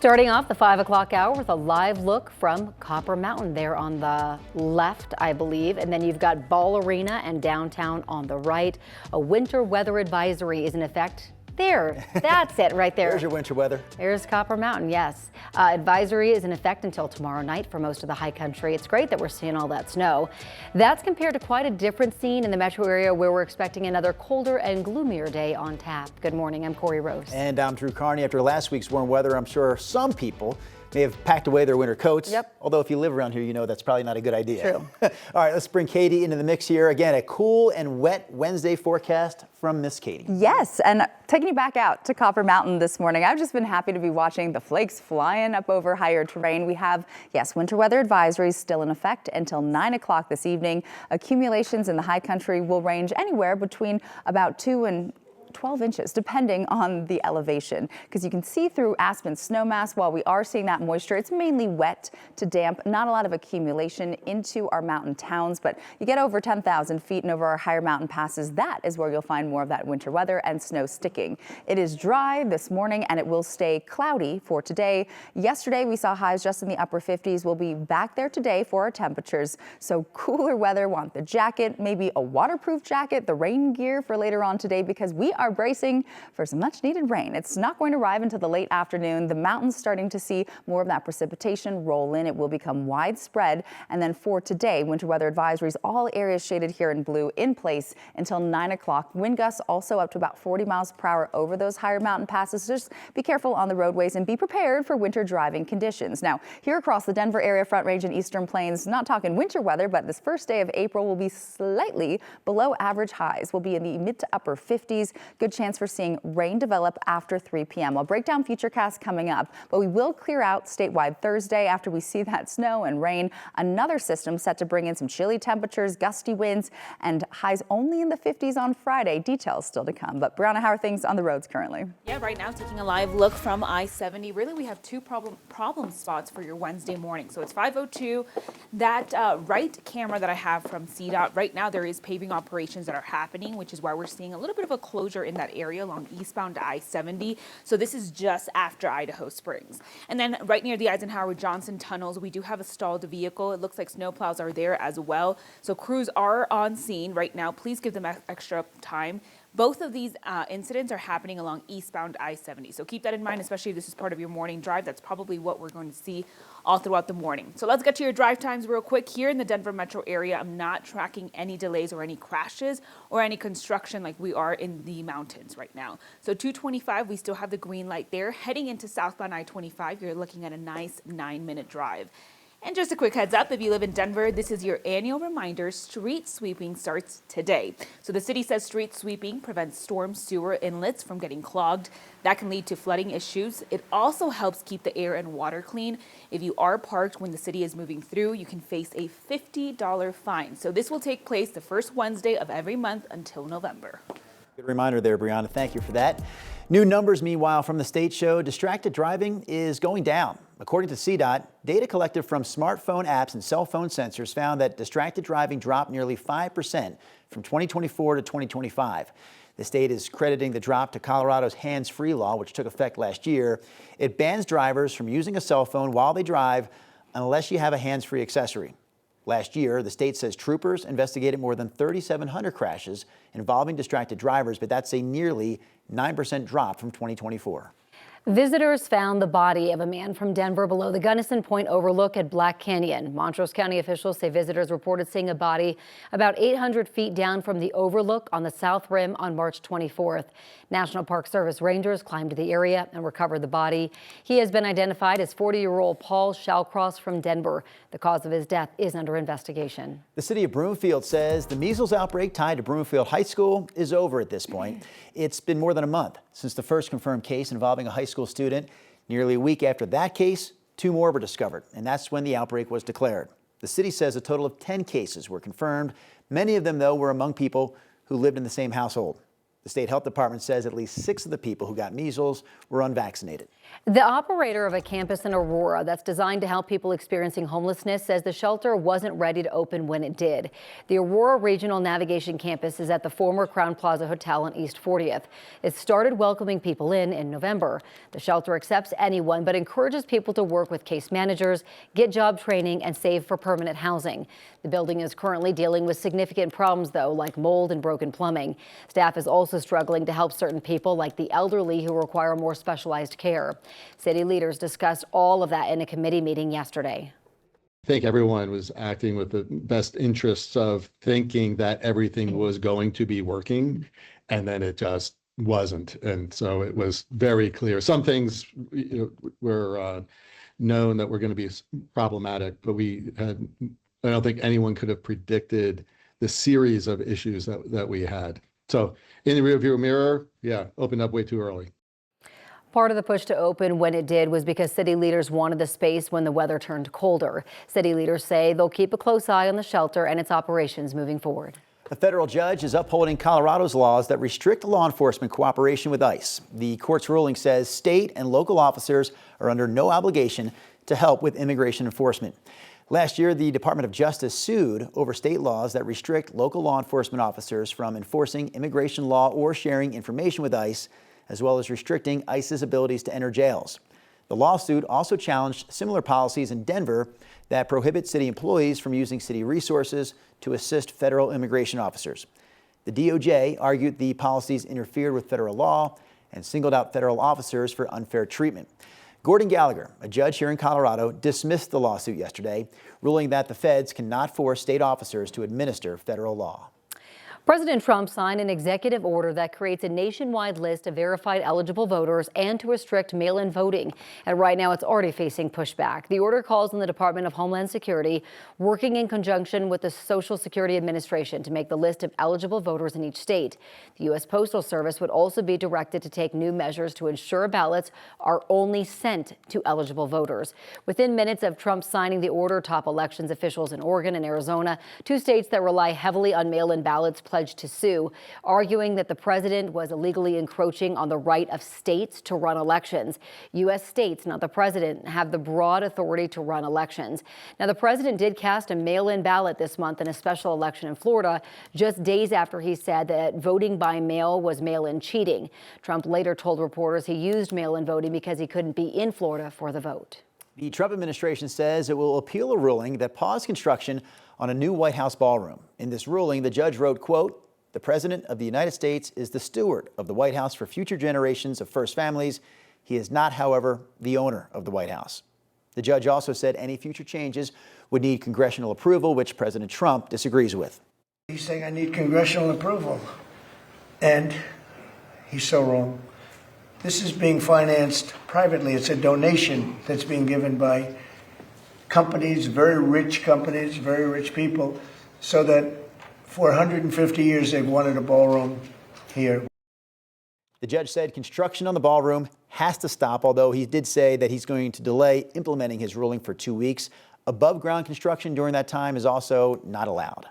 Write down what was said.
Starting off the 5 o'clock hour with a live look from Copper Mountain there on the left, I believe. And then you've got Ball Arena and downtown on the right. A winter weather advisory is in effect. There, that's it right there. There's your winter weather. There's Copper Mountain, yes. Advisory is in effect until tomorrow night for most of the high country. It's great that we're seeing all that snow. That's compared to quite a different scene in the metro area where we're expecting another colder and gloomier day on tap. Good morning, I'm Corey Rose. And I'm Drew Carney. After last week's warm weather, I'm sure some people may have packed away their winter coats. Yep. Although if you live around here, you know that's probably not a good idea. True. All right, let's bring Katie into the mix here. Again, a cool and wet Wednesday forecast from Miss Katie. Yes, and taking you back out to Copper Mountain this morning, I've just been happy to be watching the flakes flying up over higher terrain. We have, yes, winter weather advisories still in effect until 9 o'clock this evening. Accumulations in the high country will range anywhere between about 2 and 12 inches, depending on the elevation, because you can see through Aspen's snow mass. While we are seeing that moisture, it's mainly wet to damp, not a lot of accumulation into our mountain towns, but you get over 10,000 feet and over our higher mountain passes, that is where you'll find more of that winter weather and snow sticking. It is dry this morning and it will stay cloudy for today. Yesterday we saw highs just in the upper 50s. We'll be back there today for our temperatures. So cooler weather, want the jacket, maybe a waterproof jacket, the rain gear for later on today, because we are bracing for some much needed rain. It's not going to arrive until the late afternoon. The mountains starting to see more of that precipitation roll in. It will become widespread. And then for today, winter weather advisories, all areas shaded here in blue in place until 9 o'clock. Wind gusts also up to about 40 miles per hour over those higher mountain passes. Just be careful on the roadways and be prepared for winter driving conditions. Now, here across the Denver area, Front Range and Eastern Plains, not talking winter weather, but this first day of April will be slightly below average highs. We'll be in the mid to upper 50s. Good chance for seeing rain develop after 3 p.m. I'll break down futurecasts coming up, but we will clear out statewide Thursday after we see that snow and rain. Another system set to bring in some chilly temperatures, gusty winds, and highs only in the 50s on Friday. Details still to come. But Brianna, how are things on the roads currently? Yeah, right now taking a live look from I-70. Really, we have two problem spots for your Wednesday morning. So it's 502. That right camera that I have from CDOT, right now there is paving operations that are happening, which is why we're seeing a little bit of a closure in that area along eastbound I-70. So this is just after Idaho Springs. And then right near the Eisenhower-Johnson tunnels, we do have a stalled vehicle. It looks like snowplows are there as well. So crews are on scene right now. Please give them extra time. Both of these incidents are happening along eastbound I-70. So keep that in mind, especially if this is part of your morning drive. That's probably what we're going to see all throughout the morning. So let's get to your drive times real quick. Here in the Denver metro area, I'm not tracking any delays or any crashes or any construction like we are in the mountains right now. So 225, we still have the green light there. Heading into southbound I-25, you're looking at a nice 9-minute drive. And just a quick heads up, if you live in Denver, this is your annual reminder, street sweeping starts today. So the city says street sweeping prevents storm sewer inlets from getting clogged. That can lead to flooding issues. It also helps keep the air and water clean. If you are parked when the city is moving through, you can face a $50 fine. So this will take place the first Wednesday of every month until November. Good reminder there, Brianna. Thank you for that. New numbers, meanwhile, from the state show distracted driving is going down. According to CDOT, data collected from smartphone apps and cell phone sensors found that distracted driving dropped nearly 5% from 2024 to 2025. The state is crediting the drop to Colorado's hands-free law, which took effect last year. It bans drivers from using a cell phone while they drive unless you have a hands-free accessory. Last year, the state says troopers investigated more than 3,700 crashes involving distracted drivers, but that's a nearly 9% drop from 2024. Visitors found the body of a man from Denver below the Gunnison Point overlook at Black Canyon. Montrose County officials say visitors reported seeing a body about 800 feet down from the overlook on the south rim on March 24th. National Park Service rangers climbed to the area and recovered the body. He has been identified as 40-year-old Paul Shallcross from Denver. The cause of his death is under investigation. The city of Broomfield says the measles outbreak tied to Broomfield High School is over at this point. It's been more than a month since the first confirmed case involving a high school student. Nearly a week after that case, 2 more were discovered, and that's when the outbreak was declared. The city says a total of 10 cases were confirmed. Many of them, though, were among people who lived in the same household. The state health department says at least 6 of the people who got measles were unvaccinated. The operator of a campus in Aurora that's designed to help people experiencing homelessness says the shelter wasn't ready to open when it did. The Aurora Regional Navigation Campus is at the former Crown Plaza Hotel on East 40th. It started welcoming people in November. The shelter accepts anyone but encourages people to work with case managers, get job training, and save for permanent housing. The building is currently dealing with significant problems, though, like mold and broken plumbing. Staff is also struggling to help certain people, like the elderly, who require more specialized care. City leaders discussed all of that in a committee meeting yesterday. I think everyone was acting with the best interests of thinking that everything was going to be working, and then it just wasn't. And so it was very clear. Some things were known that were going to be problematic, but I don't think anyone could have predicted the series of issues that we had. So in the rearview mirror, yeah, opened up way too early. Part of the push to open when it did was because city leaders wanted the space when the weather turned colder. City leaders say they'll keep a close eye on the shelter and its operations moving forward. A federal judge is upholding Colorado's laws that restrict law enforcement cooperation with ICE. The court's ruling says state and local officers are under no obligation to help with immigration enforcement. Last year, the Department of Justice sued over state laws that restrict local law enforcement officers from enforcing immigration law or sharing information with ICE, as well as restricting ICE's abilities to enter jails. The lawsuit also challenged similar policies in Denver that prohibit city employees from using city resources to assist federal immigration officers. The DOJ argued the policies interfered with federal law and singled out federal officers for unfair treatment. Gordon Gallagher, a judge here in Colorado, dismissed the lawsuit yesterday, ruling that the feds cannot force state officers to administer federal law. President Trump signed an executive order that creates a nationwide list of verified eligible voters and to restrict mail-in voting. And right now, it's already facing pushback. The order calls on the Department of Homeland Security, working in conjunction with the Social Security Administration, to make the list of eligible voters in each state. The U.S. Postal Service would also be directed to take new measures to ensure ballots are only sent to eligible voters. Within minutes of Trump signing the order, top elections officials in Oregon and Arizona, 2 states that rely heavily on mail-in ballots, pledged to sue, arguing that the president was illegally encroaching on the right of states to run elections. U.S. states, not the president, have the broad authority to run elections. Now, the president did cast a mail-in ballot this month in a special election in Florida, just days after he said that voting by mail was mail-in cheating. Trump later told reporters he used mail-in voting because he couldn't be in Florida for the vote. The Trump administration says it will appeal a ruling that paused construction on a new White House ballroom. In this ruling, the judge wrote, quote, "The President of the United States is the steward of the White House for future generations of first families. He is not, however, the owner of the White House." The judge also said any future changes would need congressional approval, which President Trump disagrees with. He's saying I need congressional approval, and he's so wrong. This is being financed privately. It's a donation that's being given by companies, very rich people, so that for 150 years they've wanted a ballroom here. The judge said construction on the ballroom has to stop, although he did say that he's going to delay implementing his ruling for 2 weeks. Above ground construction during that time is also not allowed.